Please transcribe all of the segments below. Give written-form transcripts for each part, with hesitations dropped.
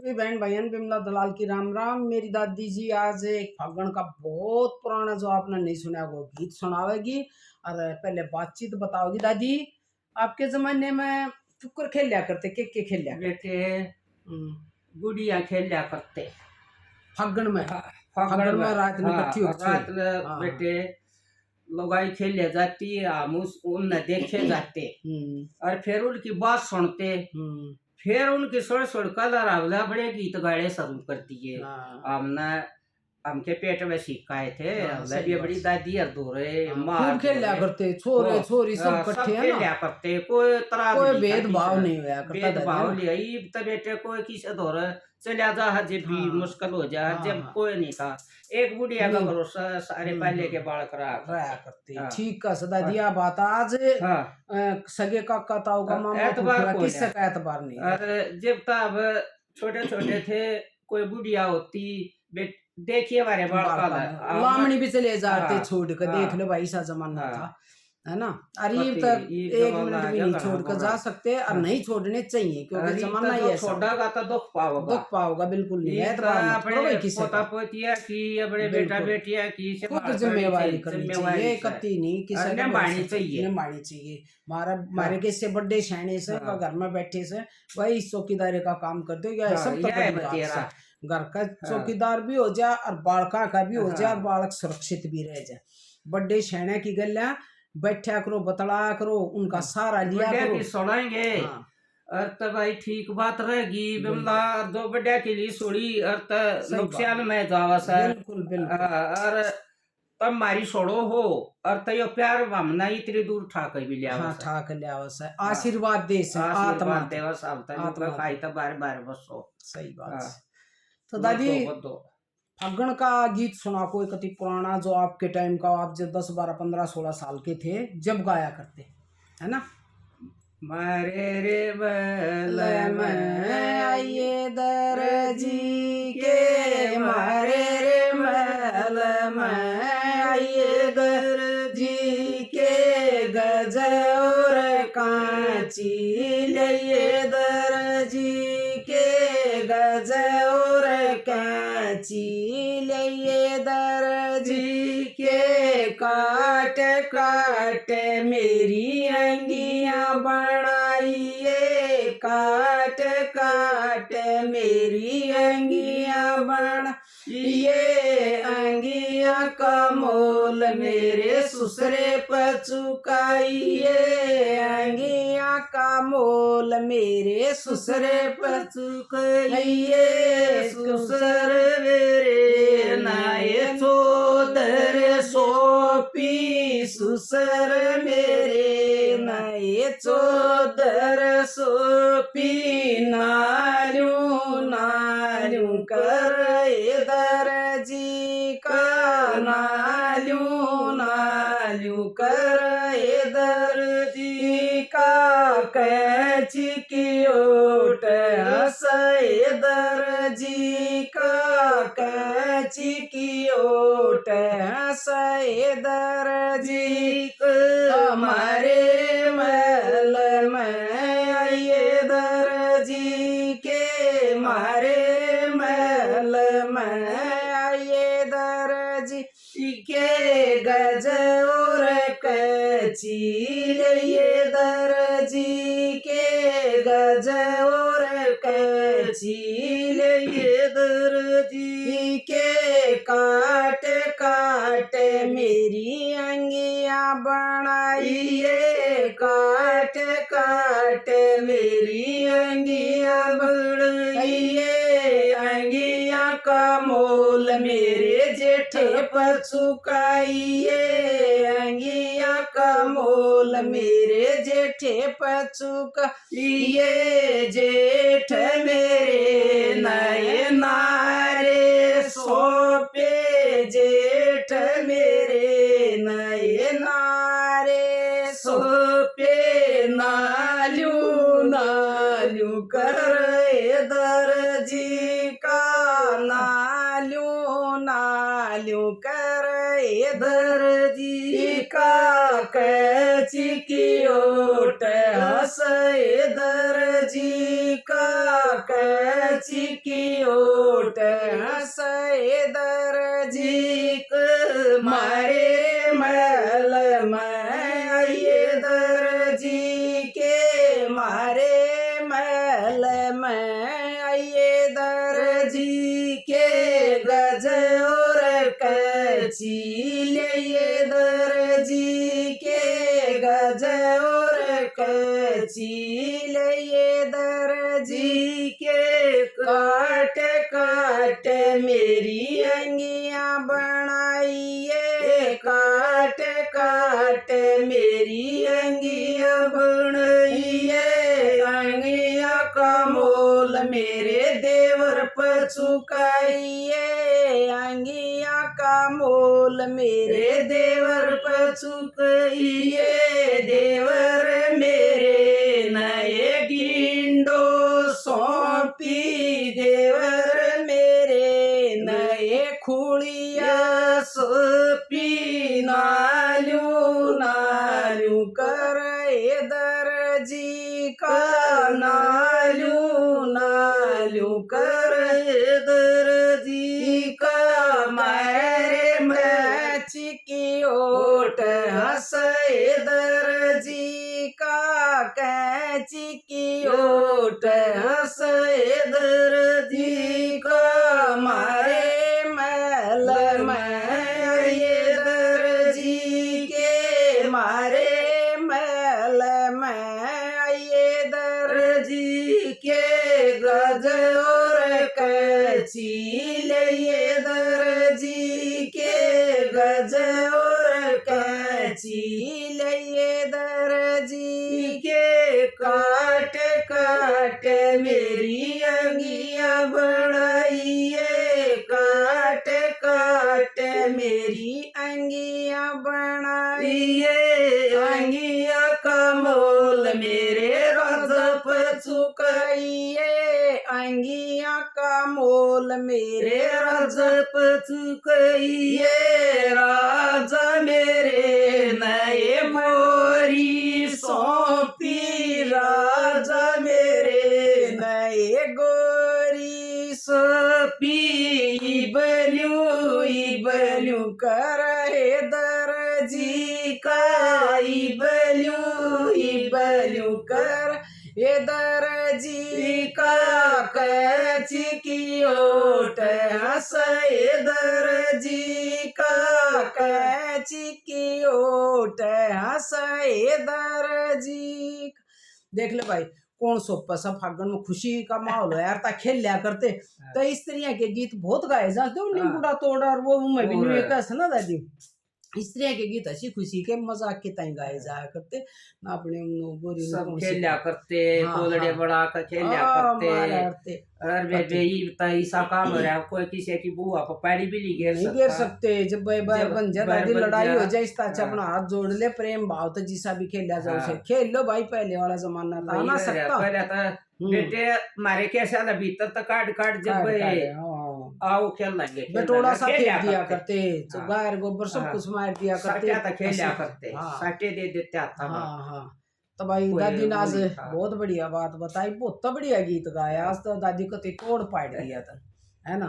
सभी बहन भाइयों बिमला दलाल की राम राम। मेरी दादी जी आज एक फागण का बहुत पुराना जो आपने नहीं सुना वो गीत सुनावेगी और पहले बातचीत बताओगी। दादी, आपके जमाने में टुक्कर खेल लिया करते, के खेल लिया करते? बेटे हम्म, गुड़िया खेला करते। फागण में। हाँ, फागण फागण में। में रात में हाँ, इकट्ठी होकर रात छोरी। में हाँ हाँ। बेटे लुगाई खेले जाती, हम उन देखे जाते हम्म और फिर उनकी बात सुनते। हम्म। फिर उनकी सुन कलर आवला बड़े गीत गाड़े शुरू कर दिए। हाँ हमने हमके पेट में सिखाए थे। हाँ, हमने सही भी बात। बड़ी दादी हर दूरे हाँ, माँ हर खूब खेल लिया दूरे करते, छोरे छोरी सब सब इकट्ठे, है ना। खेलिया करते। कोई तराज कोई नहीं था भेदभाव तीसरा नहीं हुआ करता दादी, है भेदभाव ना। लिया तो बेटे कोई किसे धोर चला जा हजे भी हाँ मुश्किल हो जा हाँ जब हाँ। कोई नहीं था। एक बुढ़िया का नहीं। भरोसा सारे पहले के बालक रहा रहा करते। करते, हाँ ठीक का सदा हाँ दिया बात आज। हाँ। सगे काका ताऊ का मामा एतबार फुफड़ा को किससे का एतबार नहीं और रहा। जब तब छोटे छोटे थे कोई बुढ़िया होती बेट देखिए हमारे बालका बालका में हम। लामड़ी भी चले जाते हाँ छोड़ कर, देख लो हाँ भाई सा जमाना हाँ। था, है ना। अरे पति तक ये एक जमाना मिनट आ भी गया नहीं घना छोड़ कर बुरा। जा सकते और हाँ। नहीं छोड़ने चाहिए क्योंकि अरे जमाना ही जो ऐसा हो गया। छोड़ेगा तो दुख पाओगा। दुख पाओगा, बिल्कुल नहीं, ये एतबार मत करो भाई अपने किसी पोता का। पोतिया की अपने बेटा बिल्कुल, बेटिया की खुद संभाल जिम्मेवारी करनी जिम्मेवारी चाहिए, से कत्ती नहीं किसी का निभानी भरोसा चाहिए। निभानी चाहिए। हमारा हाँ हमारे के इससे बड़े शहने से व हाँ घर में बैठे से वही चौकीदारी का काम कर दो, या हाँ। सब तो यह है बड़ी बात बतेरा। से घर का हाँ चौकीदार भी हो जाए और बालका का भी हो जाए और हाँ। बालक सुरक्षित भी रह जाए। बड़े शहने की गल्ला बैठा करो, बतलाया करो, उनका सहारा लिया बड़े करो। की सुनाएंगे हाँ और तब भाई ठीक बात रहेगी बिमला। बिल्कुल, दो बड़े के लिए छोड़ी और तब सही बात। नुकसान में जावा सर। बिल्कुल बिल्कुल। और तब मारी छोड़ो हो और तयो प्यार हमना इतनी दूर ठा कर भी लिया हाँ सर। ठाक लिया है, हाँ आशीर्वाद दे से आत्मा आशीर्वाद दे। देवा साहब तक आत्मा खाई दे, तो बार बार बसो। सही बात हाँ है। तो दादी, बदो बदो। फागण का गीत सुना कोई कति पुराना जो आपके टाइम का, आप जब 10 12 15 16 साल के थे जब गाया करते, है ना। मारे रे बल ले में आइए दर्जी के, मारे रे महल में आइए दर्जी के, गज और कांची लिए दर्जी के, गज और कांची लिए दर्जी के, काट काट मेरी अंगियां बनाइए, काट काट मेरी अंगियां बनाइए, अंगियां का मोल मेरे ससुरे पर चुकाइए, अंगियां का मोल मेरे ससुरे पर चुकाइए, ससुर मेरे नाये चोदर सोपी, ससुर मेरे नाये चोदर सोपी, नालू नालू कर दर्जी का, नालू नालू कर दर्जी का, कैची की ओट हंसे दर्जी का, कैची की ओट हंसे दर्जी का, हमारे महल में आइए दर्जी के, मारे महल में आइए दर्जी के, गज और कैची लिए दर्जी के, गज और कैची लिए दर्जी के, काट काट मेरी अंगियां बनाइए, काट काट मेरी अंगियां बनाइए, अंगियां का मोल मेरे जेठे पर चुकाइए, अंगियां का मोल मेरे जेठे पर चुकाइए, जेठ मेरे नए नारे सोपे, जेठ मेरे नए नारे सोपे, नालू नालू कर दर्जी का, नालू नालू कर दर्जी का, कैची की ओट हंसे दर्जी का, कैची की ओट हंसे दर्जी का, मारे महल में आइए दर्जी के, मारे महल में आइए दर्जी के, गज और कैची लिए दर्जी के, गज और कैची लिए दर्जी के, काट काट मेरी अंगियां बनाइए, काट काट मेरी अंगियां बनाइए, अंगियां का मोल मेरे देवर पर चुकाइए, अंगियां का मोल मेरे देवर पर चुकाइए, देवर मेरे नए गिंडो सौंपी, देवर मेरे नए खुड़िया सौंपी, नालू नालू कर दर्जी का, नालू नालू कर दर्जी का, मारे मैची की ओट हंसे दर्जी का, कैची की ओट हंसे दर्जी का, मारे महल में ये दर्जी के, मारे महल में ये दर्जी के, गज और कैची लिए दर्जी के, गज और कैची लिए दर्जी के, काट काट मेरी अंगियां बनाइए, काट काट मेरी अंगियां बनाइए, अंगियां का मोल मेरे रजब चुकाइए, अंगियां का मोल मेरे रजब चुकाइए, राजा मेरे नए मोरी सौंपी, राजा मेरे नए गोरी सौंपी, इबलू कर दर्जी का, इबलू कर ये दर्जी का, कैची की ओट हंसे दर्जी का, कैची की ओट हंसे दर्जी का। देख ले भाई कौन सोपा सा फागण में खुशी का माहौल है यार, ता खेल लिया करते तो स्त्रियां के गीत बहुत गाए जाते हो, निम्बुड़ा तोड़ा और वो मैं भी नहीं कैसे ना दादी, स्त्रियां के गीत हंसी खुशी के मजाक के ताई गाए जाया करते ना, अपने गोरी सब खेलिया करते, कोलड़े बड़ा कर खेलिया करते, अरे बेबे ये बताई सा काम हो रहा है, कोई किसी की बुआ पर पैड़ी भी नहीं गिर सकते, जब भाई बन जाए दादी लड़ाई हो जाए इस तरह अपना हाथ जोड़ ले, प्रेम भाव तो जिसा भी खेला जाओ उसे खेल लो भाई, पहले वाला जमाना था ना सकता, पहले तो बेटे मारे कैसे ना भीतर तक काट जब आओ खेल लेंगे, बटोड़ा सा खेल दिया करते, तो गायर गोबर सब कुछ मार दिया करते, खेलिया करते, साटे दे देते आता। हाँ तो भाई दादी ने आज बहुत बढ़िया बात बताई, बहुत बढ़िया गीत गाया आज तो दादी को तोड़ पाड़ दिया था, है ना,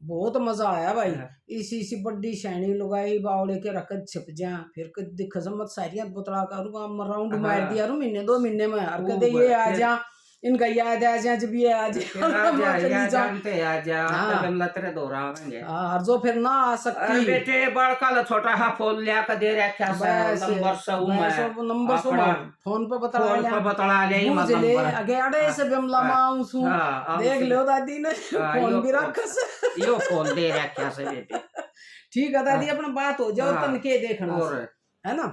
बहुत मजा आया भाई, इसी बड्डी सैनी लुगाई बावड़े के रखत छिप जा, फिर दिख मत सारिया बुतड़ा करूँ राउंड मार दिया रू महीने 2 महीने में, हर कदे ये आ जा इनका याद आ जा, जब ये आ जो फिर ना आ सकती बेटे बड़का छोटा हा फोन लिया कर दे रखा नंबर फोन पे बता ले आगे अड़े से बिमला माऊ सु देख लो दादी ने फोन भी रखा से यो फोन दे रखा से बेटे, ठीक है दादी अपना बात हो जाओ तन के देखना है ना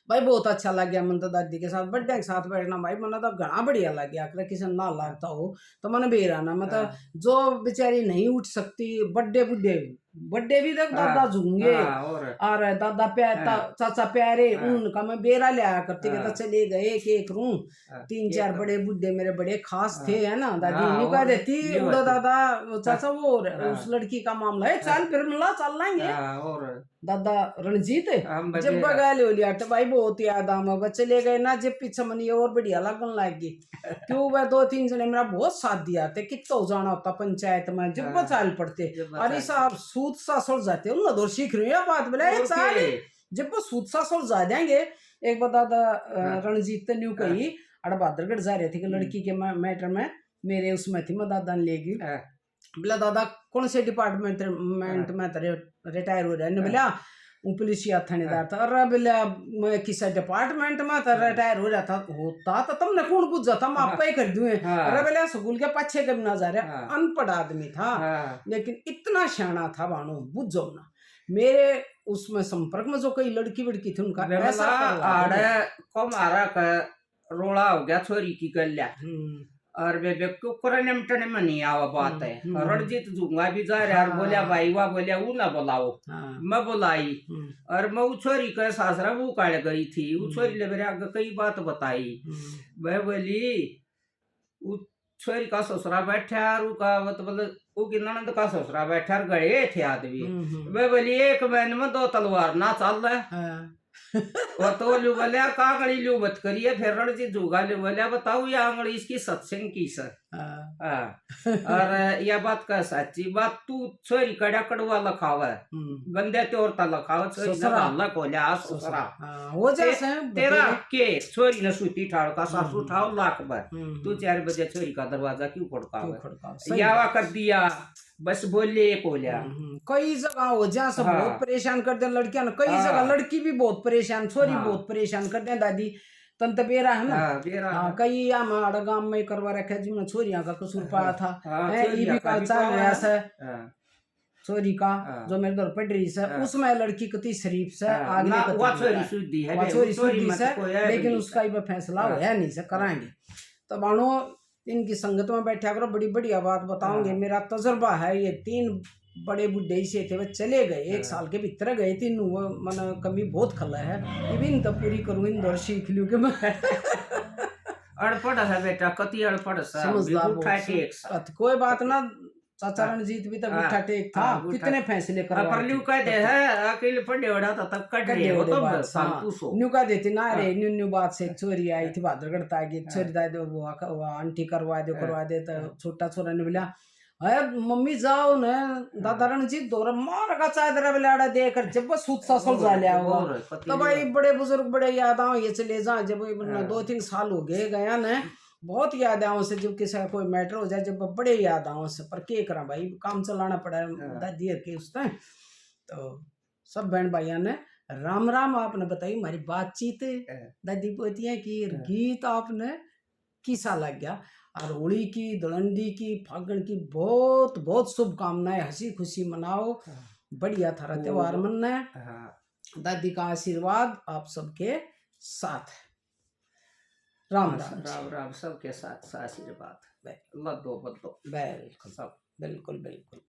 भाई, बहुत अच्छा लग गया मन तो दादी के साथ बर्थडे के साथ बैठना भाई, मन तो घना बढ़िया लग गया, अगर किसी ना लगता हो तो मन बेराना मतलब जो बेचारी नहीं उठ सकती बर्थडे बुड्ढे बर्थडे भी तक दादा झूंगे और दादा चाचा प्यारे उनका मैं बेरा ले आया करती कहता चले गए केक रू 3-4 बड़े बुड्ढे मेरे बड़े खास थे है ना दादी नहीं कह देती उड़ा दादा चाचा वो उस लड़की का मामला है चल फिर मिला चल लेंगे दादा रणजीत जब बगा ले लिया तो भाई बहुत याद आमा चले गए ना जब पीछे मनी और बढ़िया लगन लगी क्यों वह 2-3 जने मेरा बहुत साथ दिया थे कितना जाना होता पंचायत में जब बचाल पड़ते अरे साहब सूद सा सड़ जाते उन दौर सीख रही है बात बोले जब वो सूद सा सड़ जा जाएंगे एक बार दादा रणजीत न्यू कही अड़ बहादुरगढ़ जा रहे थे कि लड़की के मैटर में मेरे उसमें थी मैं दादा ने लेगी बोला दादा कौन से डिपार्टमेंट में रिटायर हो रहा है बोला वो पुलिसिया थानेदार था अरे बोला मैं किसी डिपार्टमेंट में था रिटायर हो जाता होता तो तुमने कौन पूछ जाता मैं आप ही कर दूं अरे बोला स्कूल के पीछे कभी ना जा रहा अनपढ़ आदमी था लेकिन इतना शाना था बानो बुझो ना मेरे उसमें संपर्क में जो कई लड़की वड़की थी उनका ऐसा को मारा का रोड़ा हो गया छोरी की गल्या और वे कुकर निमटने में नहीं आवा बात है रणजीत दूंगा भी जा रहा और बोलिया भाई वाह बोलिया वो ना बुलाओ मैं बुलाई और मैं उछोरी के सासरा वो काट गई थी उछोरी ले मेरे आगे कई बात बताई मैं बोली उछोरी का ससुरा बैठा और का मतलब वो की ननद का ससुरा बैठा गए थे आदमी मैं बोली एक महीने में 2 तलवार ना चल रहा वो तो लू बोलिया कांगड़ी लू मत करिए फिर रणजीत जुगा लू बोलिया बताओ ये आंगड़ी इसकी सत्संग की सर और यह बात का सच्ची बात तू छोरी कड़ा कड़वा लखावा गंदे त्योरता लखावा छोरी ना को लिया ससुरा हो जैसे तेरा के छोरी ने सूती ठाड़ का सासू ठाव लाख बार तू 4 बजे छोरी का दरवाजा क्यों खड़कावा यावा कर दिया बस बोले बोलिया कई जगह हो जहाँ सब बहुत परेशान कर दे लड़कियां कई जगह लड़की भी बहुत परेशान छोरी बहुत परेशान कर दे दादी तंत बेरा है ना कई हमारा गांव में करवा रखा है जिनमें छोरियां का कसूर पाया था ये भी का चाल ऐसा छोरी का जो मेरे दौर पढ़ रही है उसमें लड़की कति शरीफ से आगे छोरी शुद्धि से लेकिन उसका ही फैसला है नहीं से कराएंगे तो मानो इनकी संगत में बैठा करो बड़ी बढ़िया बात बताऊंगे मेरा तजुर्बा है ये 3 बड़े बुढ़े से थे वो चले गए 1 साल के भीतर गए 3 मन कमी बहुत खला है इबिन तो पूरी करूँ इन दौर सीख लूँ कि मैं अड़पड़ है बेटा कति अड़पड़ समझदार कोई बात ना चाचा रणजीत भी तब उठा टेक था कितने फैसले करवा पर न्यू कह दे है अकेले पढ़े बड़ा था तब कट रहे हो तो न्यू कह देती ना रे न्यू बात से चोरी आई थी बहादुरगढ़ ताकि चोरी दाई दो वो आंटी करवा दे तो छोटा छोरा ने बोला अरे मम्मी जाओ न दादा रणजीत दौरा मार का चादर बिलाड़ा देकर जब बस सूत सा सुल जा लिया होगा तो भाई बड़े बुजुर्ग बड़े याद आओ ये चले जा जब 2-3 साल हो गए गया न बहुत याद आओ से जब किसी का कोई मैटर हो जाए जब बड़े याद आओ से पर के करा भाई काम चलाना पड़ा दादी के उस टाइम तो सब बहन भाइयों ने राम राम आपने बताई हमारी बातचीत दादी पोतियां की गीत आपने किसा लग गया और होली की दलंडी की फागण की बहुत बहुत शुभकामनाएं हंसी खुशी मनाओ बढ़िया थारा त्योहार मनना है दादी का आशीर्वाद आप सबके साथ है राम राम राम राम सबके साथ आशीर्वाद लद्दो बद्दो बिल्कुल बिल्कुल बिल्कुल